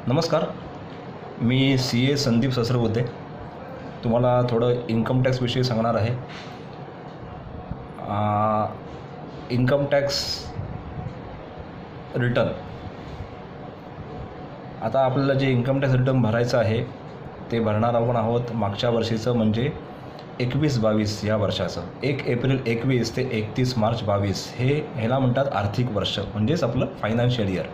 नमस्कार. मी CA संदीप ससरबुद्धे तुम्हाला थोडं इन्कम टॅक्सविषयी सांगणार आहे. Income tax return. आता आपल्याला जे इन्कम टॅक्स रिटर्न भरायचं आहे ते भरणार आपण आहोत मागच्या वर्षीचं, म्हणजे 21-22 या वर्षाचं. 1 एप्रिल 21 ते 31 मार्च 22 ह्याला म्हणतात आर्थिक वर्ष, म्हणजेच आपलं फायनान्शियल इयर.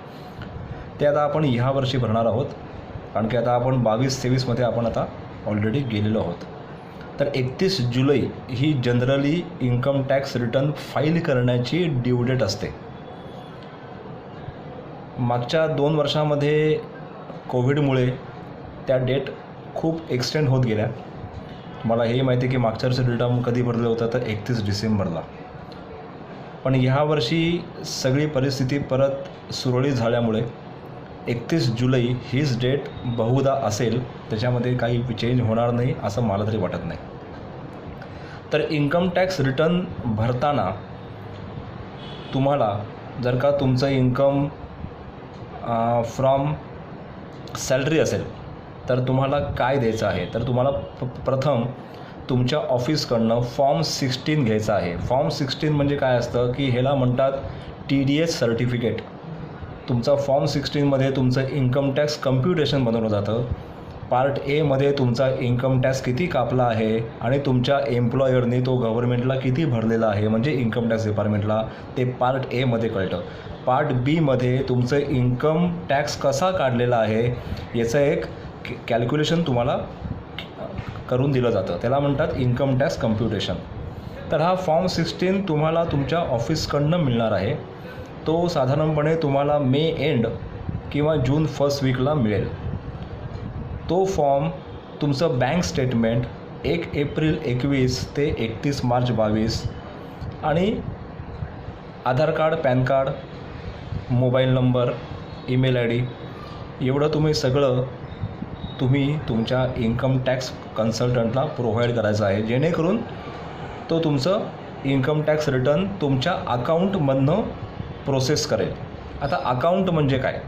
ते आता आपण ह्या वर्षी भरणार आहोत, कारण की आता आपण 22-23मध्ये आपण आता ऑलरेडी गेलेलो आहोत. तर 31 जुलै ही generally income tax return file करण्याची ड्यू डेट असते. मागच्या 2 वर्षामध्ये कोविडमुळे त्या डेट खूप एक्सटेंड होत गेल्या. मला हेही माहिती आहे की मागच्या वर्षी रिटर्न कधी भरलं होतं तर 31 डिसेंबरला. पण ह्या वर्षी सगळी परिस्थिती परत सुरळीत झाल्यामुळे 31 जुलै हीच डेट बहुधा असेल, त्याच्यामध्ये काही चेंज होणार नाही असं मला तरी वाटत नाही. तर इन्कम टॅक्स रिटर्न भरताना तुम्हाला जर का तुमचं इन्कम फ्रॉम सॅलरी असेल तर तुम्हाला काय द्यायचं आहे, तर तुम्हाला प्रथम तुमच्या ऑफिसकडनं फॉर्म 16 घ्यायचा आहे. फॉर्म 16 म्हणजे काय असतं की ह्याला म्हणतात TDS सर्टिफिकेट. तुमचा फॉर्म 16मध्ये तुमचं इन्कम टॅक्स कम्प्युटेशन बनवलं जातं. पार्ट एमध्ये तुमचा इन्कम टॅक्स किती कापला आहे आणि तुमच्या एम्प्लॉयरनी तो गव्हर्नमेंटला किती भरलेला आहे, म्हणजे इन्कम टॅक्स डिपार्टमेंटला, ते पार्ट एमध्ये कळतं. पार्ट बीमध्ये तुमचं इन्कम टॅक्स कसा काढलेला आहे याचं एक कॅल्क्युलेशन तुम्हाला करून दिलं जातं. त्याला म्हणतात इन्कम टॅक्स कम्प्युटेशन. तर हा फॉर्म 16 तुम्हाला तुमच्या ऑफिसकडनं मिळणार आहे. तो साधारणपणे तुम्हाला मे एंड किंवा जून फर्स्ट वीकला मिळेल. तो फॉर्म तुमचं बँक स्टेटमेंट 1 एप्रिल 21 ते 31 मार्च 22 आणि Aadhaar card, PAN card, mobile number, email ID एवढं तुम्ही तुमच्या इन्कम टॅक्स कन्सल्टंटला प्रोव्हाइड करायचं आहे, जेणेकरून तो तुमचं इन्कम टॅक्स रिटर्न तुमच्या अकाउंटमधनं प्रोसेस करेल. आता अकाउंट म्हणजे काय?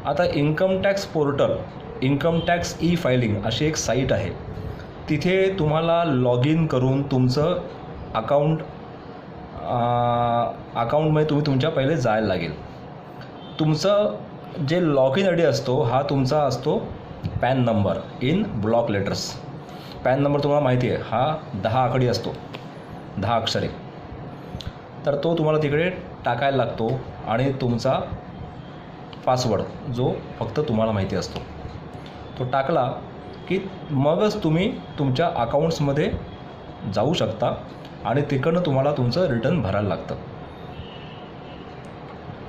आता income tax portal, income tax filing अशी एक साईट आहे. तिथे तुम्हाला लॉग इन करून तुमचं अकाउंटमध्ये तुम्ही तुमच्या पहिले जायला लागेल. तुमचं जे लॉग इन ID असतो हा तुमचा असतो pan number in block letters. Pan number तुम्हाला माहिती आहे, हा 10 आकडी असतो, 10 अक्षरे. तर तो तुम्हाला तिकडे टाकायला लागतो आणि तुमचा पासवर्ड जो फक्त तुम्हाला माहिती असतो तो टाकला की मगच तुम्ही तुमच्या अकाउंट्समध्ये जाऊ शकता आणि तिकडनं तुम्हाला तुमचं रिटर्न भरायला लागतं.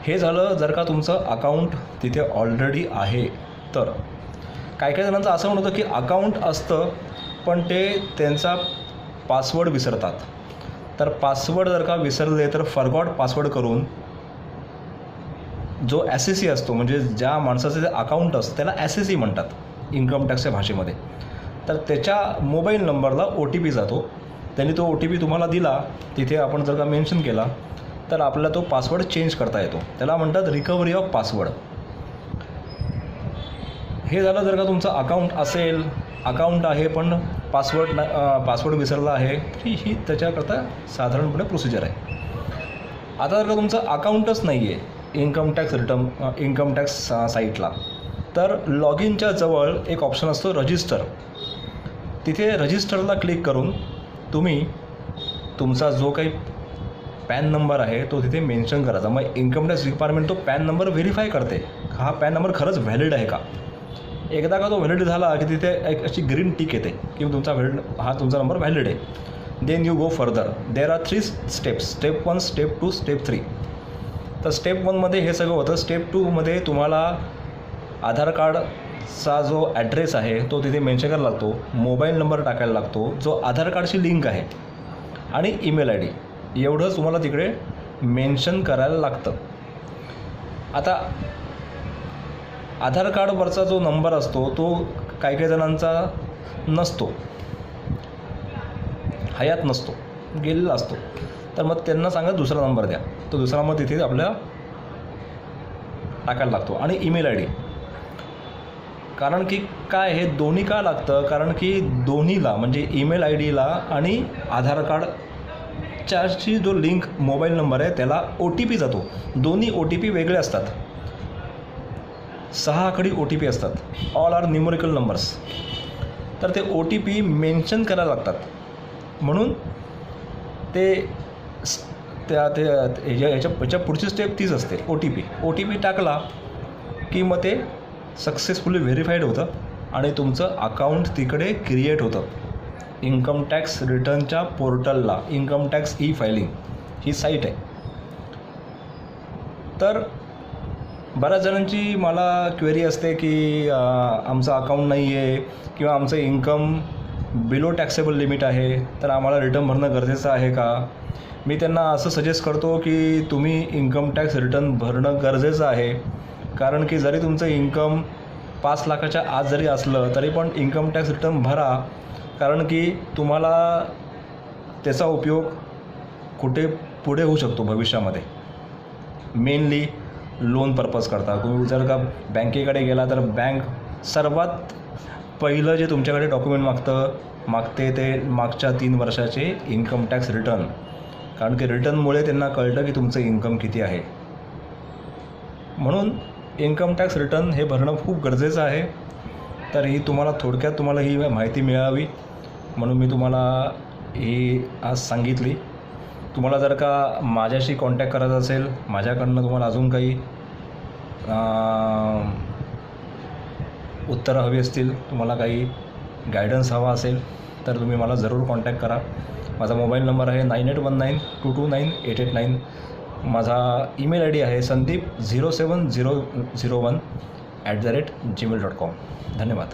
हे झालं जर का तुमचं अकाउंट तिथे ऑलरेडी आहे तर. काही जणांचं असं म्हणत होतं की अकाउंट असतं पण ते त्यांचा पासवर्ड विसरतात. तर पासवर्ड जर का विसरले तर फॉरगॉट पासवर्ड करून जो SSE असतो, म्हणजे ज्या माणसाचं जे अकाउंट असतं त्याला SSE म्हणतात इन्कम टॅक्सच्या भाषेमध्ये. तर त्याच्या मोबाईल नंबरला OTP जातो. त्यांनी तो OTP तुम्हाला दिला, तिथे आपण जर का मेन्शन केला तर आपल्याला तो पासवर्ड चेंज करता येतो. त्याला म्हणतात रिकव्हरी ऑफ पासवर्ड. हे झालं जर का तुमचं अकाउंट असेल, अकाउंट आहे पण पासवर्ड विसरला आहे, ही त्याच्याकरता साधारणपणे प्रोसिजर आहे. आता जर का तुमचं अकाउंटच नाही आहे इन्कम टॅक्स साईटला, तर लॉग इनच्या जवळ एक ऑप्शन असतो रजिस्टर. तिथे रजिस्टरला क्लिक करून तुम्ही तुमचा जो काही पॅन नंबर आहे तो तिथे मेन्शन करायचा. मग इन्कम टॅक्स डिपार्टमेंट तो पॅन नंबर व्हेरीफाय करते, हा पॅन नंबर खरंच व्हॅलिड आहे का. एकदा का तो व्हॅलिड झाला की तिथे एक अशी ग्रीन टिक येते की तुमचा नंबर व्हॅलिड आहे. Then you go further. There are 3 steps. Step 1, step 2, step 3. तर स्टेप 1मध्ये हे सगळं होतं. स्टेप 2मध्ये तुम्हाला आधार कार्डचा जो ॲड्रेस आहे तो तिथे मेन्शन करायला लागतो, मोबाईल नंबर टाकायला लागतो जो आधार कार्डशी लिंक आहे, आणि ईमेल ID एवढंच तुम्हाला तिकडे मेन्शन करायला लागतं. आता आधार कार्डवरचा जो नंबर असतो तो काही जणांचा नसतो, हयात नसतो, गेलेला असतो. तर मग त्यांना सांगा दुसरा नंबर द्या. तो दुसरा मग तिथे आपल्याला टाकायला लागतो. आणि ईमेल ID कारण की काय हे दोन्ही का लागतं, कारण की दोन्हीला म्हणजे ईमेल आय डीला आणि आधार कार्डच्याशी जो लिंक मोबाईल नंबर आहे त्याला ओ टी पी जातो. दोन्ही ओ टी पी वेगळे असतात, 6 आकडी ओ टी पी असतात, ऑल आर न्यूमरिकल नंबर्स. तर ते ओ टी पी मेन्शन करायला लागतात. म्हणून ते याच्या पुढची स्टेप तीच असते, ओ टी पी टाकला की मग ते सक्सेसफुली व्हेरीफाईड होतं आणि तुमचं अकाउंट तिकडे क्रिएट होतं इन्कम टॅक्स रिटर्नच्या पोर्टलला. इन्कम टॅक्स ई फायलिंग ही साईट आहे. तर बऱ्याच जणांची मला क्वेरी असते की आमचं अकाउंट नाही आहे किंवा आमचं इन्कम बिलो टॅक्सेबल लिमिट आहे, तर आम्हाला रिटर्न भरणं गरजेचं आहे का? मी त्यांना असं सजेस्ट करतो की तुम्ही इन्कम टॅक्स रिटर्न भरणं गरजेचं आहे. कारण की जरी तुमचं इन्कम 5 लाखाच्या आत जरी असलं तरी पण इन्कम टॅक्स रिटर्न भरा. कारण की तुम्हाला त्याचा उपयोग कुठे पुढे होऊ शकतो भविष्यामध्ये. मेनली लोन पर्पज करता. तुम्ही जर का बँकेकडे गेला तर बँक सर्वात पहिलं जे तुमच्याकडे डॉक्युमेंट मागते ते मागच्या 3 वर्षाचे इन्कम टॅक्स रिटर्न. कारण की रिटर्नमुळे त्यांना कळतं की तुमचं इन्कम किती आहे. म्हणून इन्कम टॅक्स रिटर्न हे भरणं खूप गरजेचं आहे. तर ही थोडक्यात तुम्हाला ही माहिती मिळावी म्हणून मी तुम्हाला ही आज सांगितली. तुम्हाला जर का माझ्याशी कॉन्टॅक्ट करायचा असेल, माझ्याकडनं तुम्हाला अजून काही उत्तरं हवी असतील, तुम्हाला काही गायडन्स हवा असेल तर तुम्ही मला जरूर कॉन्टॅक्ट करा. माझा मोबाईल नंबर आहे 9819229889. माझा ईमेल आय डी आहे sandeep0701@gmail.com. धन्यवाद.